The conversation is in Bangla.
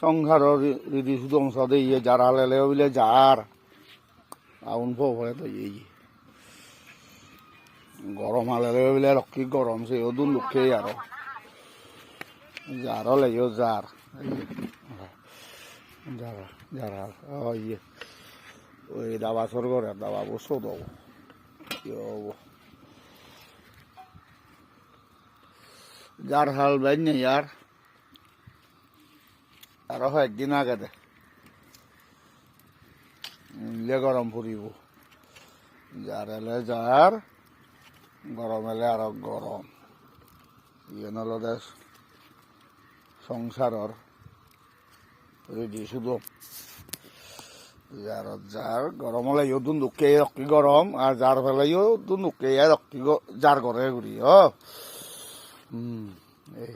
সংসাৰৰ ৰীতি সুদংশ দিয়ে যাৰ হালেলে বোলে যাৰ আউন ফলে তো এই গরম হালেলে বোলে রক্ষী গরম সে ওদুন দুঃখে আরো যার হলেও যার যারা যারা ইয়ে ওই দাবা সর করে দাবা বসো দেবো কি হবো যার হাল বাইন নেই আর আরো একদিন আগে দে গরম ফুরিব যার এলে যার গরম এলে আরো গরম ইয়ে নলদে সংসারর রেডি শুধু যার যার গরম হলে ইউদুন দুঃখে রক্তি গরম আর যার ফেলে ইউদুন দুঃখে রক্তি যার ঘরে ঘুরি এই